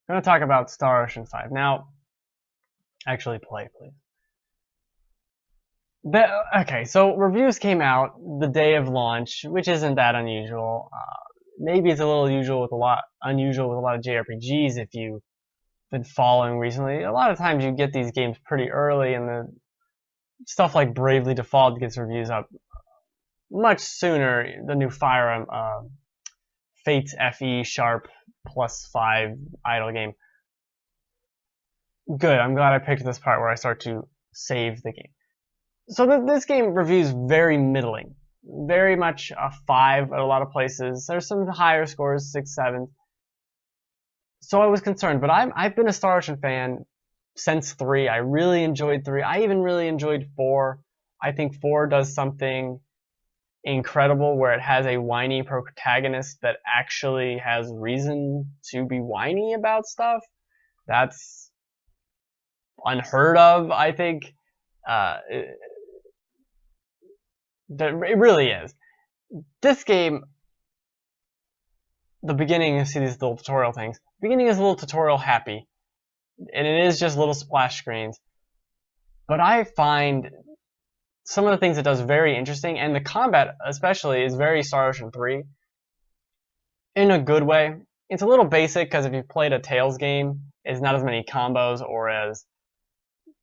I'm going to talk about Star Ocean 5. Now, actually play, please. Okay, so reviews came out the day of launch, which isn't that unusual. Maybe it's a little unusual with a lot of JRPGs if you've been following recently. A lot of times you get these games pretty early, and the stuff like Bravely Default gets reviews up much sooner. The new Fire Emblem, Fate's FE Sharp +5 idle game. Good, I'm glad I picked this part where I start to save the game. So this game reviews very middling. Very much a 5 at a lot of places. There's some higher scores, 6, 7. So I was concerned, but I've been a Star Ocean fan since 3. I really enjoyed 3. I even really enjoyed 4. I think 4 does something incredible where it has a whiny protagonist that actually has reason to be whiny about stuff. That's unheard of, I think. It really is. This game, the beginning, you see these little tutorial things. The beginning is a little tutorial happy, and it is just little splash screens. But I find some of the things it does very interesting, and the combat especially is very Star Ocean 3 in a good way. It's a little basic because if you've played a Tales game, it's not as many combos or as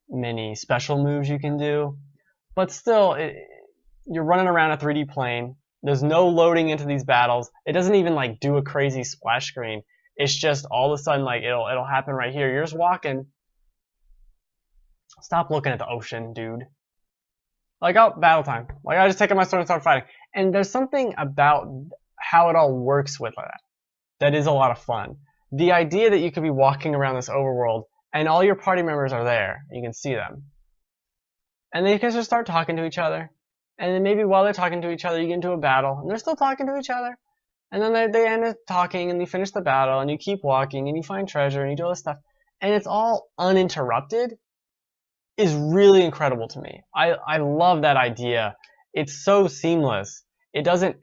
many special moves you can do. But still, you're running around a 3D plane. There's no loading into these battles. It doesn't even like do a crazy splash screen. It's just all of a sudden like it'll happen right here. You're just walking. Stop looking at the ocean, dude. Like, oh, battle time. Like, I just take out my sword and start fighting. And there's something about how it all works with that is a lot of fun. The idea that you could be walking around this overworld and all your party members are there. You can see them. And then you can just start talking to each other. And then maybe while they're talking to each other, you get into a battle, and they're still talking to each other. And then they end up talking, and you finish the battle, and you keep walking, and you find treasure, and you do all this stuff. And it's all uninterrupted. Is really incredible to me. I love that idea. It's so seamless. It doesn't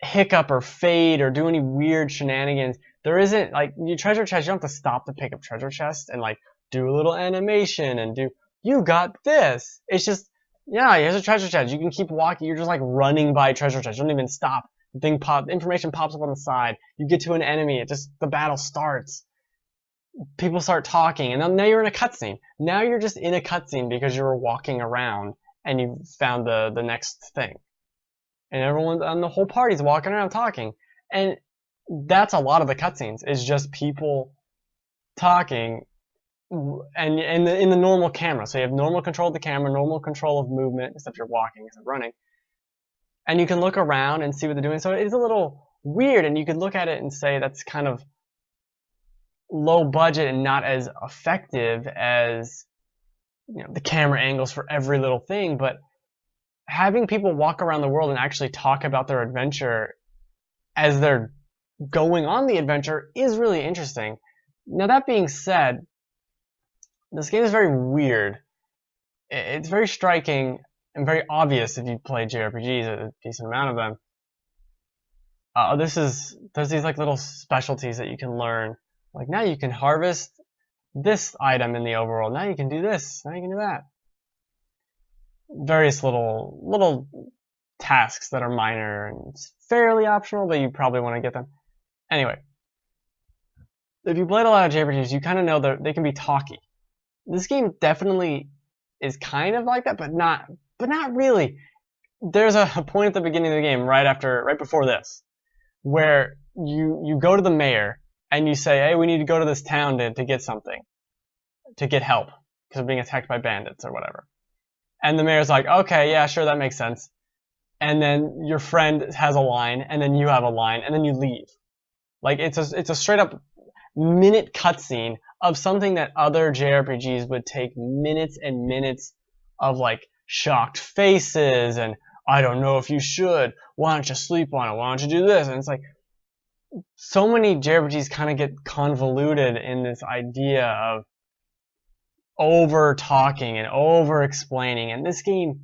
hiccup or fade or do any weird shenanigans. There isn't, like, your treasure chest, you don't have to stop to pick up treasure chests and, like, do a little animation and do, you got this. It's just, yeah, here's a treasure chest. You can keep walking. You're just like running by treasure chest. You don't even stop. The information pops up on the side. You get to an enemy. The battle starts. People start talking, and then now you're in a cutscene. Now you're just in a cutscene because you were walking around and you found the next thing. And everyone, and the whole party's walking around talking. And that's a lot of the cutscenes, is just people talking. And in the normal camera, so you have normal control of the camera, normal control of movement, except you're walking instead of running, and you can look around and see what they're doing. So it's a little weird, and you could look at it and say that's kind of low budget and not as effective as the camera angles for every little thing. But having people walk around the world and actually talk about their adventure as they're going on the adventure is really interesting. Now, that being said, this game is very weird. It's very striking and very obvious if you play JRPGs, a decent amount of them. There's these like little specialties that you can learn. Like, now you can harvest this item in the overworld. Now you can do this. Now you can do that. Various little tasks that are minor and fairly optional, but you probably want to get them. Anyway, if you played a lot of JRPGs, you kind of know that they can be talky. This game definitely is kind of like that, but not really. There's a point at the beginning of the game, right before this, where you go to the mayor and you say, hey, we need to go to this town to get something, to get help, because we're being attacked by bandits or whatever. And the mayor's like, okay, yeah, sure, that makes sense. And then your friend has a line, and then you have a line, and then you leave. Like, it's a straight up minute cutscene of something that other JRPGs would take minutes and minutes of, like, shocked faces and, I don't know if you should, why don't you sleep on it, why don't you do this? And it's like, so many JRPGs kind of get convoluted in this idea of over talking and over explaining, and this game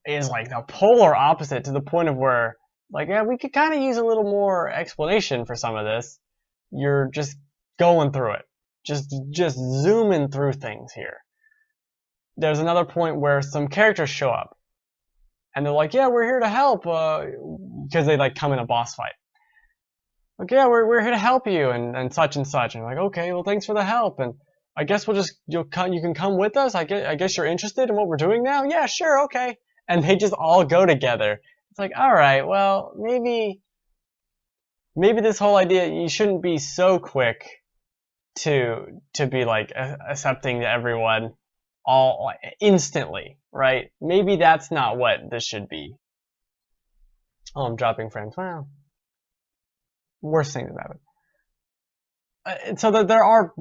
is like the polar opposite, to the point of where, like, yeah, we could kind of use a little more explanation for some of this. You're just going through it, just zooming through things here. There's another point where some characters show up, and they're like, "Yeah, we're here to help," because they like come in a boss fight. Like, "Yeah, we're here to help you," and such and such, and like, "Okay, well, thanks for the help," and I guess you can come with us. I guess you're interested in what we're doing now. Yeah, sure, okay. And they just all go together. It's like, all right, well, maybe this whole idea, you shouldn't be so quick to be like accepting everyone all instantly, right? Maybe that's not what this should be. Oh, I'm dropping frames. Well, worst things about it. So that there are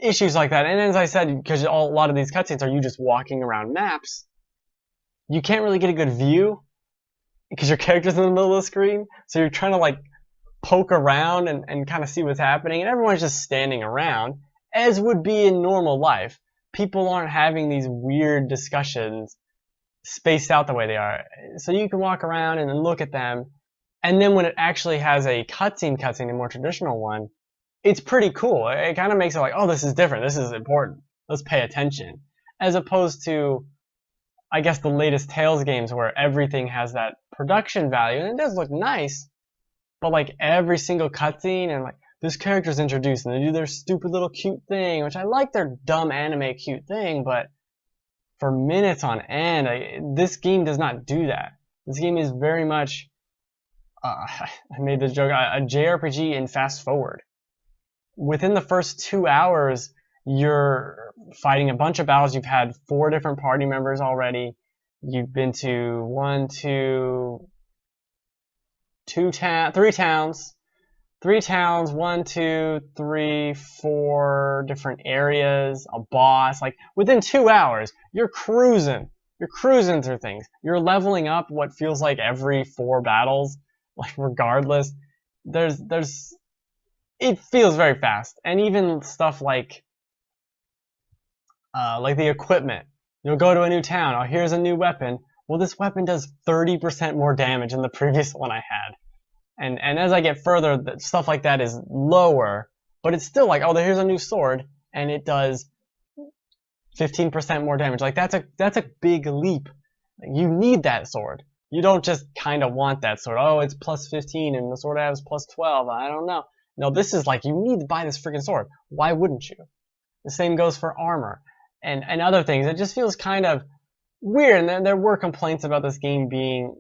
issues like that, and as I said, because a lot of these cutscenes are you just walking around maps, you can't really get a good view because your character's in the middle of the screen, so you're trying to like poke around and kind of see what's happening, and everyone's just standing around, as would be in normal life. People aren't having these weird discussions spaced out the way they are, so you can walk around and look at them, and then when it actually has a cutscene, a more traditional one, it's pretty cool. It kind of makes it like, oh, this is different, this is important, let's pay attention, as opposed to, I guess, the latest Tales games where everything has that production value, and it does look nice, but like every single cutscene, and like this character's introduced and they do their stupid little cute thing, which I like their dumb anime cute thing, but for minutes on end, this game does not do that. This game is very much, I made this joke, a JRPG in fast forward. Within the first 2 hours, you're fighting a bunch of battles. You've had 4 different party members already. You've been to 3 towns, 1, 2, 3, 4 different areas, a boss. Like within 2 hours, you're cruising. You're cruising through things. You're leveling up what feels like every 4 battles, like regardless. It feels very fast, and even stuff like the equipment. You'll go to a new town. Oh, here's a new weapon. Well, this weapon does 30% more damage than the previous one I had. And as I get further, stuff like that is lower, but it's still like, oh, here's a new sword, and it does 15% more damage. Like that's a big leap. You need that sword. You don't just kind of want that sword. Oh, it's plus 15, and the sword I have is plus 12. I don't know. No, this is like, you need to buy this freaking sword. Why wouldn't you? The same goes for armor and other things. It just feels kind of weird. And there were complaints about this game being,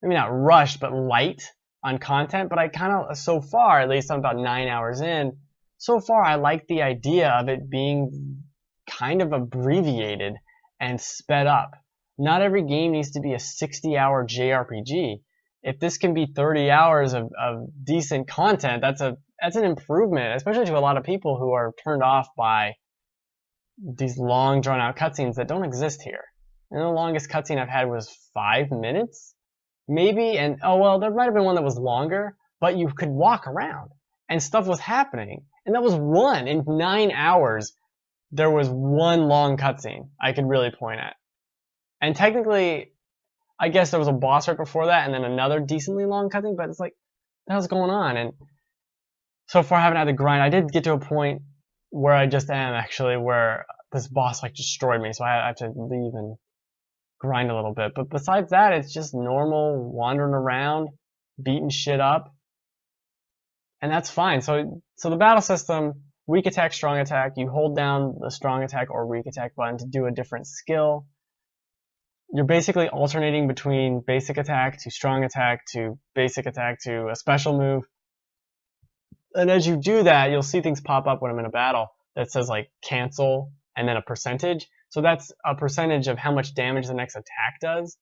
maybe not rushed, but light on content. But I kind of, so far, at least I'm about 9 hours in, so far I like the idea of it being kind of abbreviated and sped up. Not every game needs to be a 60-hour JRPG. If this can be 30 hours of decent content, that's an improvement, especially to a lot of people who are turned off by these long, drawn-out cutscenes that don't exist here. And the longest cutscene I've had was 5 minutes, maybe, and oh well, there might have been one that was longer, but you could walk around, and stuff was happening, and that was one. In 9 hours, there was one long cutscene I could really point at. And technically, I guess there was a boss right before that, and then another decently long cutscene, but it's like, what the hell's going on? And so far I haven't had to grind. I did get to a point where I just am, actually, where this boss like destroyed me, so I have to leave and grind a little bit. But besides that, it's just normal wandering around, beating shit up, and that's fine. So the battle system, weak attack, strong attack, you hold down the strong attack or weak attack button to do a different skill. You're basically alternating between basic attack to strong attack to basic attack to a special move. And as you do that, you'll see things pop up when I'm in a battle that says like cancel and then a percentage. So that's a percentage of how much damage the next attack does.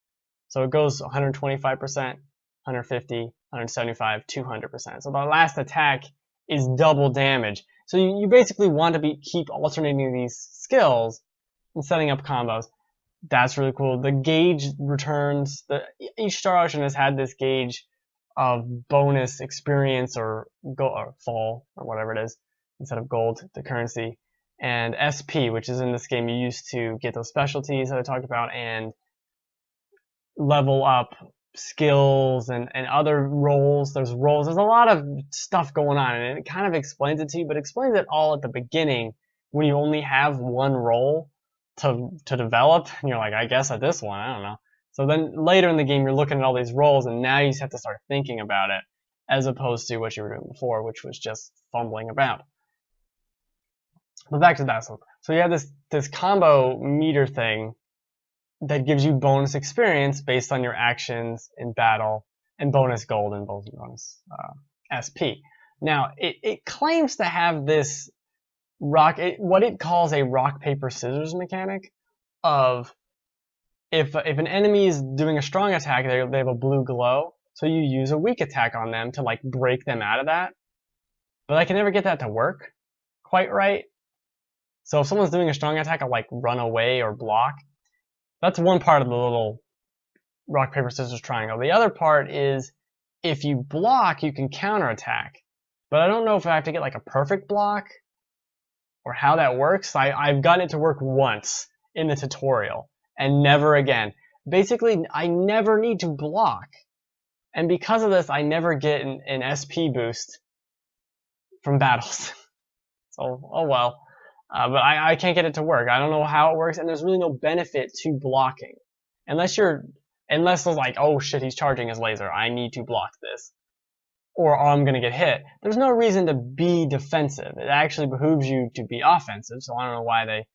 So it goes 125%, 150, 175, 200%. So the last attack is double damage. So you basically want to keep alternating these skills and setting up combos. That's really cool. The gauge returns. Each Star Ocean has had this gauge of bonus experience or fall or whatever it is instead of gold, the currency, and SP, which is in this game you use to get those specialties that I talked about and level up skills and other roles. There's roles. There's a lot of stuff going on, and it kind of explains it to you, but explains it all at the beginning when you only have one role to develop. And you're like, I guess at this one, I don't know. So then later in the game, you're looking at all these roles, and now you just have to start thinking about it, as opposed to what you were doing before, which was just fumbling about. But back to that. So you have this combo meter thing that gives you bonus experience based on your actions in battle, and bonus gold and bonus SP. Now, it claims to have this what it calls a rock, paper, scissors mechanic of if an enemy is doing a strong attack, they have a blue glow, so you use a weak attack on them to like break them out of that. But I can never get that to work quite right. So if someone's doing a strong attack, I'll like run away or block. That's one part of the little rock, paper, scissors triangle. The other part is if you block, you can counterattack. But I don't know if I have to get like a perfect block or how that works. I've gotten it to work once in the tutorial and never again. Basically, I never need to block. And because of this, I never get an SP boost from battles. So, oh well. But I can't get it to work. I don't know how it works, and there's really no benefit to blocking. Unless it's like, oh shit, he's charging his laser, I need to block this. Or I'm gonna get hit. There's no reason to be defensive. It actually behooves you to be offensive, so I don't know why they...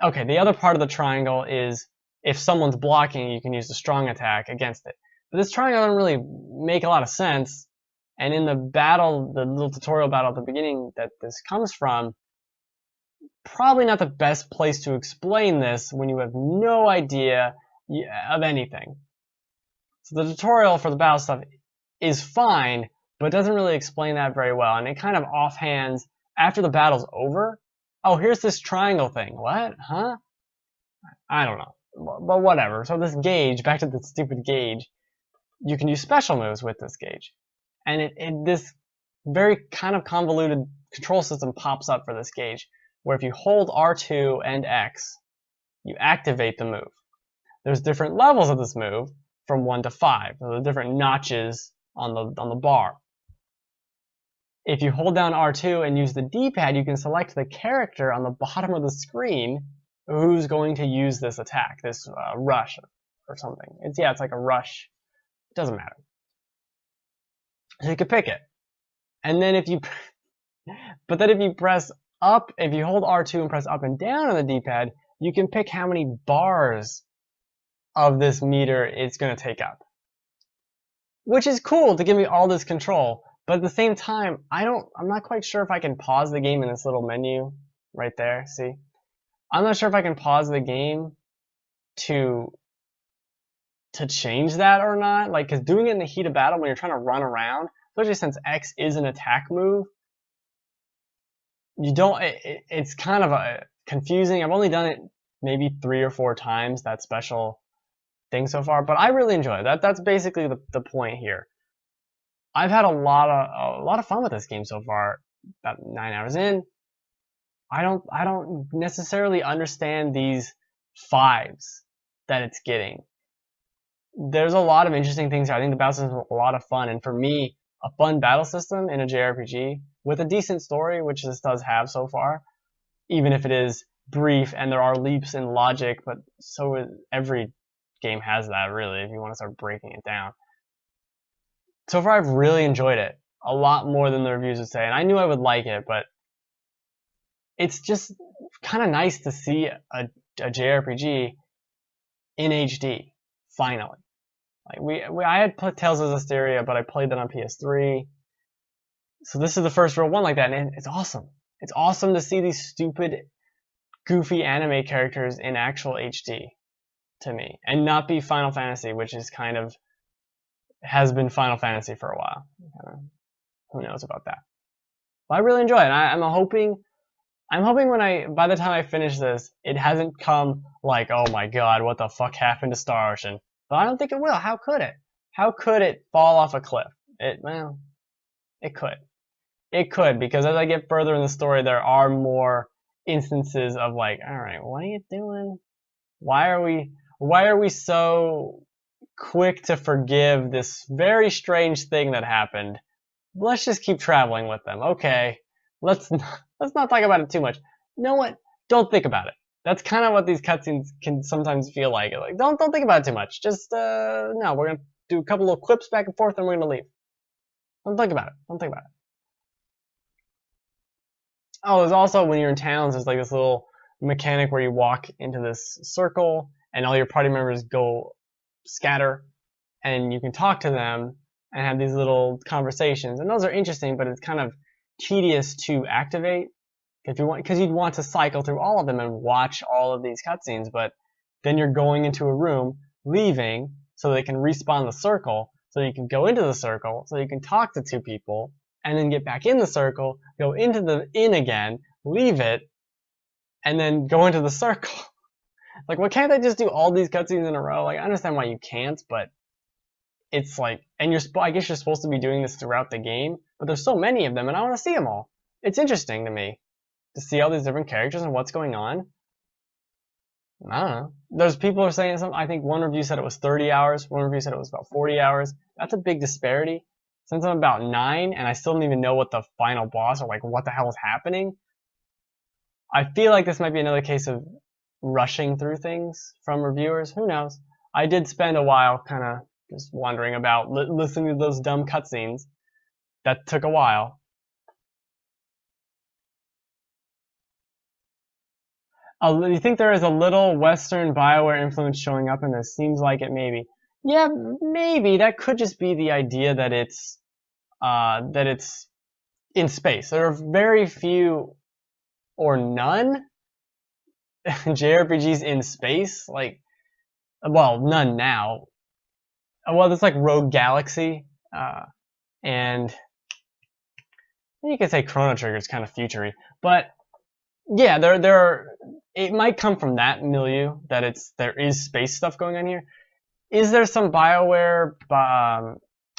Okay, the other part of the triangle is if someone's blocking, you can use the strong attack against it. But this triangle doesn't really make a lot of sense, and in the battle, the little tutorial battle at the beginning that this comes from, probably not the best place to explain this when you have no idea of anything. So the tutorial for the battle stuff is fine, but it doesn't really explain that very well, and it kind of offhands after the battle's over. Oh, here's this triangle thing. What? Huh? I don't know. But whatever. So this gauge, back to the stupid gauge, you can use special moves with this gauge. And this very kind of convoluted control system pops up for this gauge, where if you hold R2 and X, you activate the move. There's different levels of this move, from 1 to 5. So the different notches on the bar. If you hold down R2 and use the D-pad, you can select the character on the bottom of the screen who's going to use this attack, this rush or something. It's like a rush. It doesn't matter. So you can pick it. And then if you press up, if you hold R2 and press up and down on the D-pad, you can pick how many bars of this meter it's going to take up. Which is cool to give me all this control, but at the same time, I'm not quite sure if I can pause the game in this little menu right there, see? I'm not sure if I can pause the game to change that or not, like, because doing it in the heat of battle when you're trying to run around, especially since X is an attack move, it's kind of confusing. I've only done it maybe 3 or 4 times, that special thing so far, but I really enjoy it. That's basically the point here. I've had a lot of fun with this game so far. About 9 hours in, I don't necessarily understand these 5s that it's getting. There's a lot of interesting things here. I think the battle system is a lot of fun, and for me, a fun battle system in a JRPG with a decent story, which this does have so far, even if it is brief and there are leaps in logic, but so is every game has that, really, if you want to start breaking it down. So far, I've really enjoyed it a lot more than the reviews would say, and I knew I would like it, but it's just kind of nice to see a JRPG in HD finally. Like I had put Tales of Zestiria, but I played that on PS3, so this is the first real one like that, and it's awesome. It's awesome to see these stupid, goofy anime characters in actual HD to me, and not be Final Fantasy, which is kind of has been Final Fantasy for a while. Who knows about that? But I really enjoy it. I'm hoping by the time I finish this, it hasn't come like, oh my god, what the fuck happened to Star Ocean? But I don't think it will. How could it? How could it fall off a cliff? It could. It could, because as I get further in the story, there are more instances of like, alright, what are you doing? Why are we so quick to forgive this very strange thing that happened. Let's just keep traveling with them. Okay, let's not talk about it too much. You know what? Don't think about it. That's kind of what these cutscenes can sometimes feel like. Like, don't think about it too much. Just no, we're gonna do a couple little quips back and forth, and we're gonna leave. Don't think about it. Don't think about it. Oh, there's also, when you're in towns, there's like this little mechanic where you walk into this circle, and all your party members go scatter, and you can talk to them and have these little conversations. And those are interesting, but it's kind of tedious to activate because you'd want to cycle through all of them and watch all of these cutscenes. But then you're going into a room, leaving, so they can respawn the circle, so you can go into the circle, so you can talk to two people, and then get back in the circle, go into the inn again, leave it, and then go into the circle. Like, why can't they just do all these cutscenes in a row? Like, I understand why you can't, but it's like, and I guess you're supposed to be doing this throughout the game, but there's so many of them, and I want to see them all. It's interesting to me to see all these different characters and what's going on. I don't know. There's people are saying something. I think one review said it was 30 hours. One review said it was about 40 hours. That's a big disparity. Since I'm about 9 and I still don't even know what the final boss or like what the hell is happening, I feel like this might be another case of rushing through things from reviewers. Who knows? I did spend a while kind of just wondering about listening to those dumb cutscenes. That took a while. You think there is a little Western BioWare influence showing up in this? Seems like it, maybe. Yeah, maybe. That could just be the idea that it's in space. There are very few or none JRPGs in space. Like, well, none now. Well, there's like Rogue Galaxy, and you could say Chrono Trigger is kind of future-y, but yeah, there are. It might come from that milieu that there is space stuff going on here. Is there some BioWare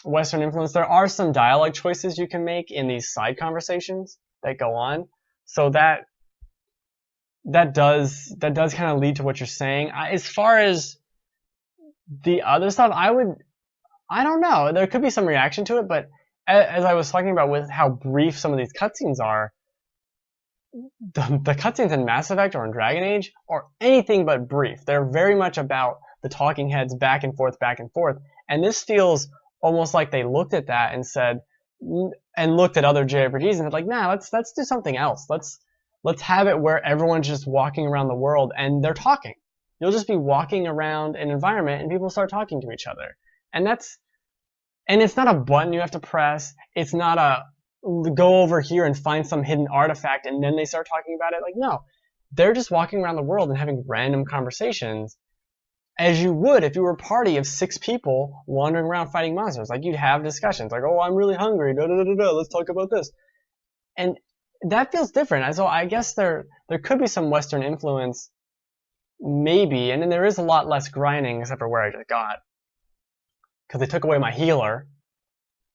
Western influence? There are some dialogue choices you can make in these side conversations that go on, so that does kind of lead to what you're saying. As far as the other stuff, I don't know. There could be some reaction to it, but as I was talking about with how brief some of these cutscenes are, the cutscenes in Mass Effect or in Dragon Age are anything but brief. They're very much about the talking heads back and forth, and this feels almost like they looked at that and said, and looked at other JRPGs and said, like, nah, let's do something else. Let's have it where everyone's just walking around the world and they're talking. You'll just be walking around an environment and people start talking to each other, and it's not a button you have to press. It's not a go over here and find some hidden artifact and then they start talking about it. Like, no, they're just walking around the world and having random conversations as you would if you were a party of 6 people wandering around fighting monsters. Like, you'd have discussions like, oh, I'm really hungry, let's talk about this. And that feels different. So I guess there could be some Western influence, maybe, and then there is a lot less grinding except for where I just got, because they took away my healer.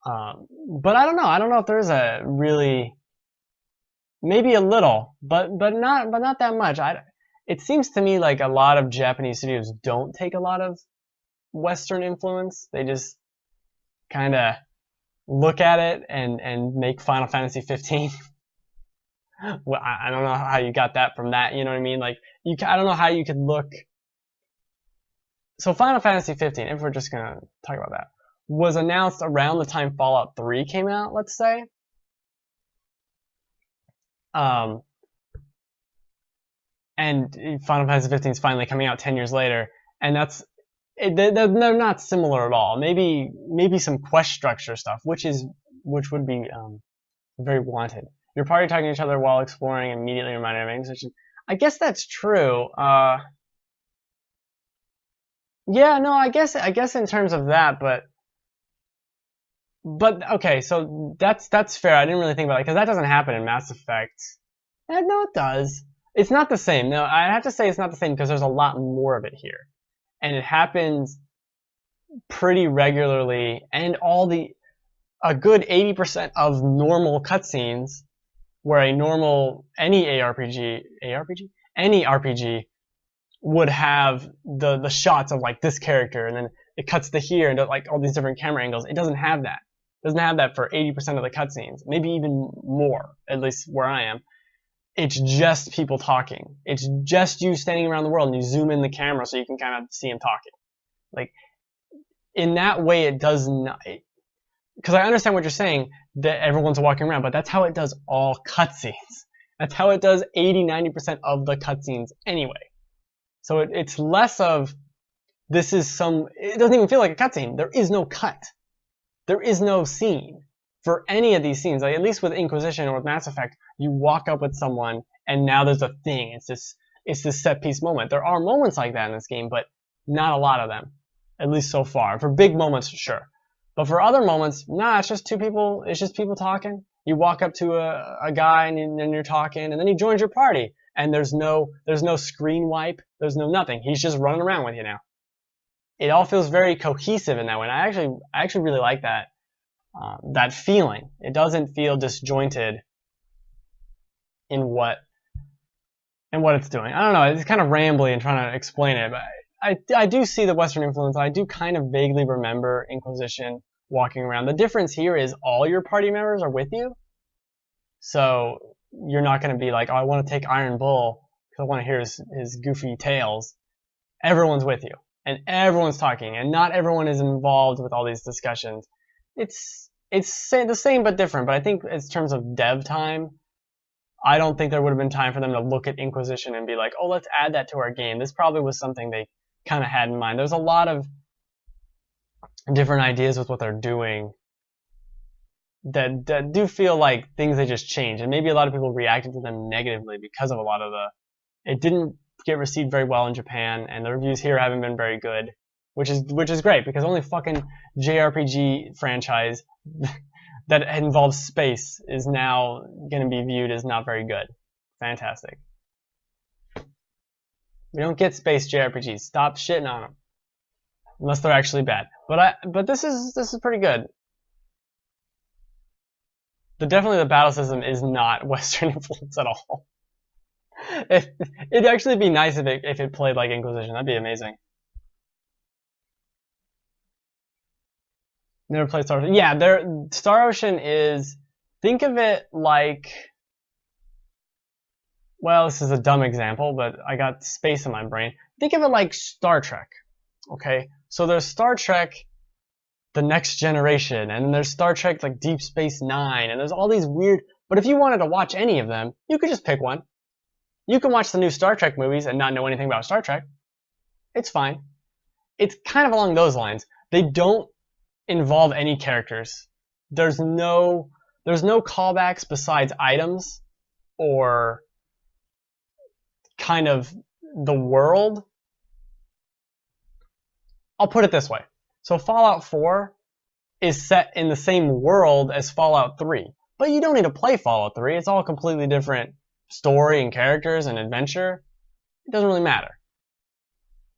But I don't know. I don't know if there's a really, maybe a little, but not that much. It seems to me like a lot of Japanese studios don't take a lot of Western influence. They just kind of look at it and make Final Fantasy 15. Well, I don't know how you got that from that. You know what I mean? Like, I don't know how you could look. So Final Fantasy 15, if we're just gonna talk about that, was announced around the time Fallout 3 came out, let's say. And Final Fantasy 15 is finally coming out 10 years later, and they're not similar at all. Maybe some quest structure stuff, which would be very wanted. Your party talking to each other while exploring immediately reminded of English. I guess that's true. Yeah, no, I guess in terms of that, but okay, so that's fair. I didn't really think about it because that doesn't happen in Mass Effect. No, it does. It's not the same. No, I have to say it's not the same because there's a lot more of it here, and it happens pretty regularly. And a good 80% of normal cutscenes, where any RPG would have the shots of like this character, and then it cuts to here and like all these different camera angles. It doesn't have that. It doesn't have that for 80% of the cutscenes, maybe even more, at least where I am. It's just people talking. It's just you standing around the world, and you zoom in the camera so you can kind of see him talking. Like, in that way, it does not. Because I understand what you're saying, that everyone's walking around, but that's how it does all cutscenes. That's how it does 80-90% of the cutscenes anyway. So it's less of, this is some, it doesn't even feel like a cutscene. There is no cut. There is no scene. For any of these scenes, like at least with Inquisition or with Mass Effect, you walk up with someone and now there's a thing. It's this set piece moment. There are moments like that in this game, but not a lot of them, at least so far. For big moments, sure. But for other moments, nah, it's just two people. It's just people talking. You walk up to a guy and you're talking, and then he joins your party, and there's no screen wipe. There's no nothing. He's just running around with you now. It all feels very cohesive in that way. And I actually really like that that feeling. It doesn't feel disjointed in what it's doing. I don't know. It's kind of rambly and trying to explain it, but I do see the Western influence. I do kind of vaguely remember Inquisition walking around. The difference here is all your party members are with you, so you're not going to be like, oh, I want to take Iron Bull because I want to hear his goofy tales. Everyone's with you, and everyone's talking, and not everyone is involved with all these discussions. It's the same but different, but I think in terms of dev time, I don't think there would have been time for them to look at Inquisition and be like, oh, let's add that to our game. This probably was something they kind of had in mind. There's a lot of different ideas with what they're doing that do feel like things they just changed, and maybe a lot of people reacted to them negatively because of a lot of it didn't get received very well in Japan, and the reviews here haven't been very good, which is great, because only fucking JRPG franchise that involves space is now going to be viewed as not very good. Fantastic. We don't get space JRPGs. Stop shitting on them, unless they're actually bad. But this is pretty good. Definitely the battle system is not Western influence at all. It'd actually be nice if it played like Inquisition. That'd be amazing. Never played Star Ocean. Yeah, Star Ocean is, think of it like, well, this is a dumb example, but I got space in my brain. Think of it like Star Trek, okay? So there's Star Trek, The Next Generation, and there's Star Trek like Deep Space Nine, and there's all these weird, but if you wanted to watch any of them, you could just pick one. You can watch the new Star Trek movies and not know anything about Star Trek. It's fine. It's kind of along those lines. They don't involve any characters. There's no callbacks besides items or kind of the world. I'll put it this way. So Fallout 4 is set in the same world as Fallout 3, but you don't need to play Fallout 3. It's all completely different story and characters and adventure. It doesn't really matter.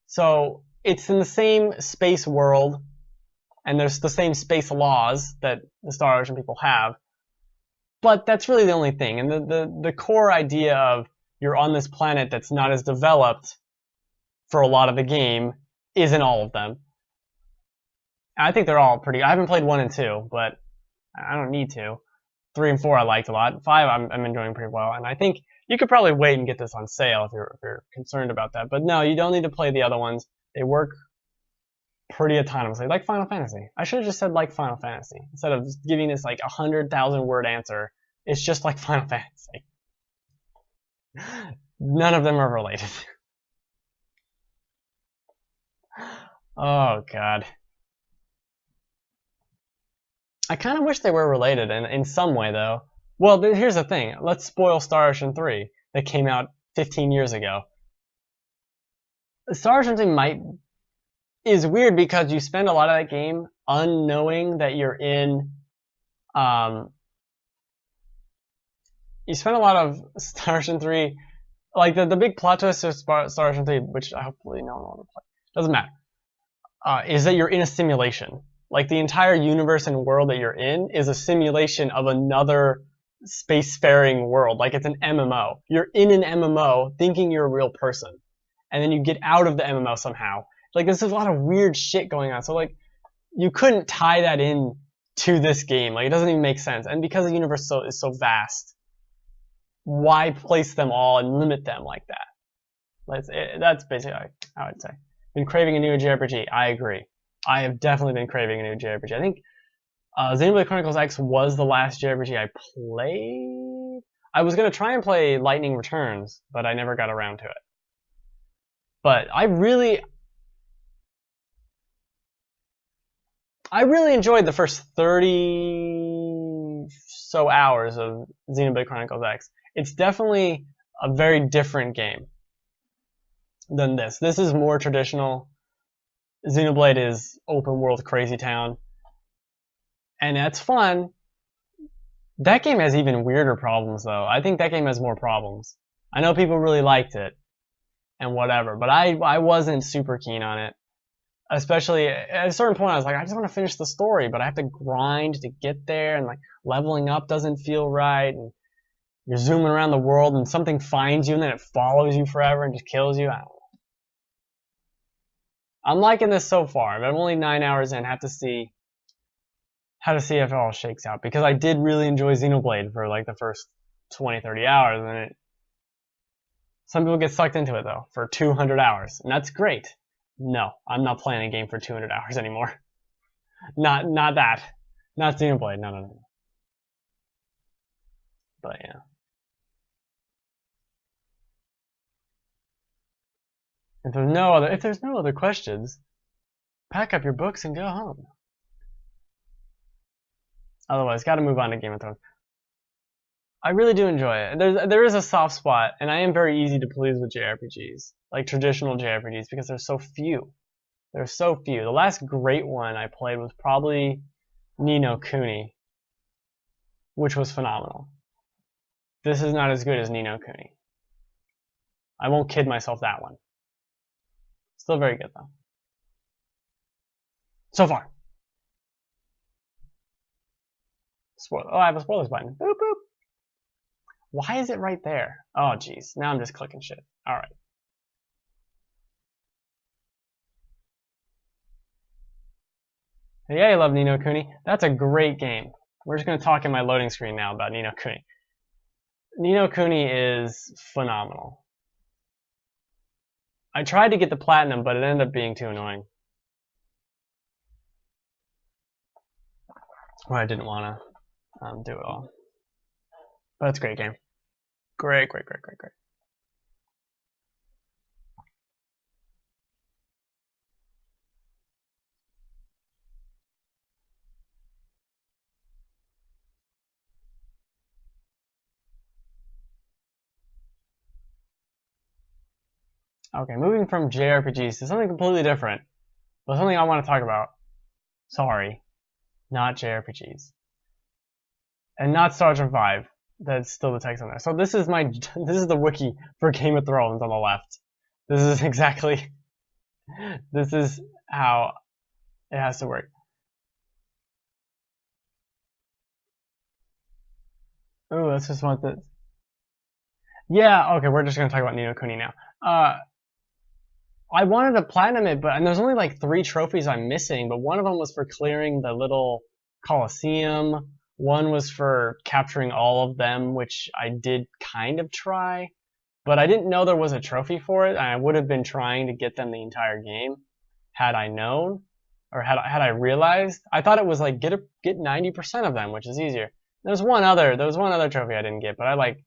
So it's in the same space world, and there's the same space laws that the Star Ocean people have, but that's really the only thing. And the core idea of you're on this planet that's not as developed for a lot of the game is in all of them. I think they're all pretty. I haven't played 1 and 2, but I don't need to. 3 and 4 I liked a lot. 5 I'm enjoying pretty well, and I think you could probably wait and get this on sale if you're concerned about that. But no, you don't need to play the other ones. They work pretty autonomously, like Final Fantasy. I should have just said like Final Fantasy instead of giving this like 100,000 word answer. It's just like Final Fantasy. None of them are related. Oh god. I kind of wish they were related in some way, though. Well, here's the thing. Let's spoil Star Ocean 3 that came out 15 years ago. Star Ocean 3 is weird because you spend a lot of that game unknowing that you're in. You spend a lot of Star Ocean 3, like the big plot twist of Star Ocean 3, which I hopefully no one will play. Doesn't matter. Is that you're in a simulation. Like the entire universe and world that you're in is a simulation of another spacefaring world. Like it's an MMO. You're in an MMO thinking you're a real person. And then you get out of the MMO somehow. Like, there's a lot of weird shit going on. So, like, you couldn't tie that in to this game. Like, it doesn't even make sense. And because the universe is so vast, why place them all and limit them like that? That's basically how I'd say. Been craving a new JRPG. I agree. I have definitely been craving a new JRPG. I think Xenoblade Chronicles X was the last JRPG I played. I was going to try and play Lightning Returns, but I never got around to it. But I really enjoyed the first 30 so hours of Xenoblade Chronicles X. It's definitely a very different game than this. This is more traditional. Xenoblade is open world crazy town. And that's fun. That game has even weirder problems, though. I think that game has more problems. I know people really liked it and whatever, but I wasn't super keen on it. Especially at a certain point, I was like, I just want to finish the story, but I have to grind to get there, and like leveling up doesn't feel right, and you're zooming around the world, and something finds you, and then it follows you forever and just kills you. I don't know. I'm liking this so far, but I'm only 9 hours in. Have to see how to see if it all shakes out, because I did really enjoy Xenoblade for like the first 20-30 hours, and some people get sucked into it though for 200 hours, and that's great. No, I'm not playing a game for 200 hours anymore. Not that. Not Xenoblade. No. But yeah. If there's no other questions, pack up your books and go home. Otherwise, got to move on to Game of Thrones. I really do enjoy it. There is a soft spot, and I am very easy to please with JRPGs, like traditional JRPGs, because there's so few. There's so few. The last great one I played was probably Ni no Kuni, which was phenomenal. This is not as good as Ni no Kuni. I won't kid myself that one. Still very good though. So far. Spoiler. Oh, I have a spoilers button. Boop boop. Why is it right there? Oh, jeez. Now I'm just clicking shit. Alright. Yeah, I love Ni no Kuni. That's a great game. We're just going to talk in my loading screen now about Ni no Kuni. Ni no Kuni is phenomenal. I tried to get the platinum, but it ended up being too annoying. Well, I didn't want to do it all. But it's a great game. Great. Okay, moving from JRPGs to something completely different, but something I want to talk about. Sorry, not JRPGs. And not Star Trek 5. That's still the text on there. So this is the wiki for Game of Thrones on the left. This is how it has to work. Ooh, let's just want this. Yeah, okay, we're just gonna talk about Ni no Kuni now. I wanted to platinum it, and there's only like 3 trophies I'm missing, but one of them was for clearing the little Colosseum. One was for capturing all of them, which I did kind of try, but I didn't know there was a trophy for it, and I would have been trying to get them the entire game had I known, or had I realized. I thought it was like get 90% of them, which is easier. There was one other trophy I didn't get, but I like.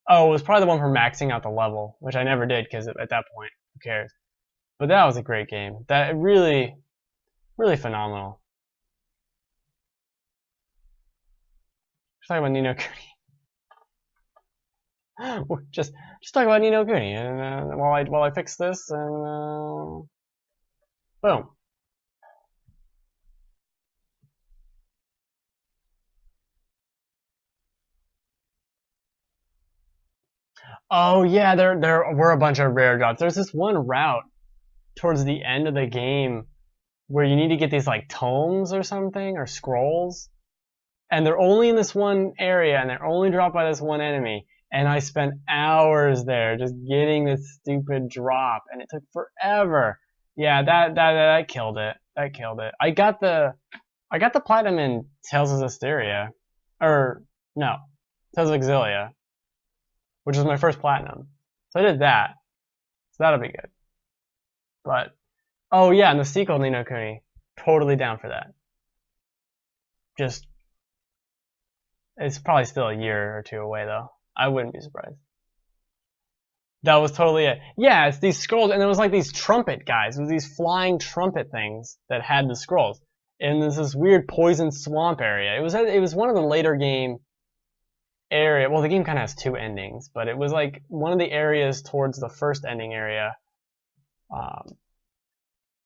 Oh, it was probably the one for maxing out the level, which I never did because at that point, who cares? But that was a great game. That really phenomenal. Just talk about Ni no Kuni. just talk about Ni no Kuni, and while I fix this, and boom. Oh yeah, there were a bunch of rare drops. There's this one route towards the end of the game where you need to get these like tomes or something, or scrolls, and they're only in this one area, and they're only dropped by this one enemy, And I spent hours there just getting this stupid drop, and it took forever. Yeah, that killed it. That killed it. I got the platinum in Tales of Zestiria, or no, Tales of Exilia, which was my first platinum. So I did that. So that'll be good. But oh yeah, and the sequel, Ni no Kuni, totally down for that. Just it's probably still a year or two away though. I wouldn't be surprised. That was totally it. Yeah, it's these scrolls, and there was like these trumpet guys. It was these flying trumpet things that had the scrolls. And there's this weird poison swamp area. It was one of the later game area. Well, the game kind of has two endings, but it was like one of the areas towards the first ending area.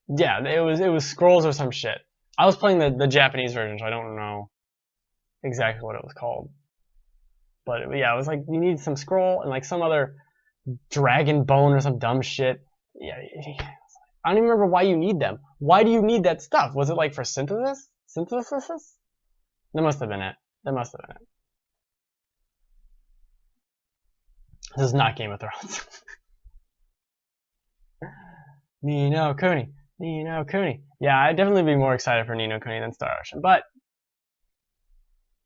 Yeah, it was scrolls or some shit. I was playing the Japanese version, so I don't know exactly what it was called. But yeah, it was like you need some scroll and like some other dragon bone or some dumb shit. Yeah, I don't even remember why you need them. Why do you need that stuff? Was it like for synthesis? Synthesis? That must have been it. That must have been it. This is not Game of Thrones. Ni no Kuni. Ni no Kuni. Yeah, I'd definitely be more excited for Ni no Kuni than Star Ocean, but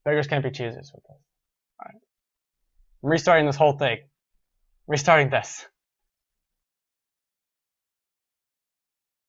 beggars can't be choosers with this. Alright. I'm restarting this whole thing. Restarting this.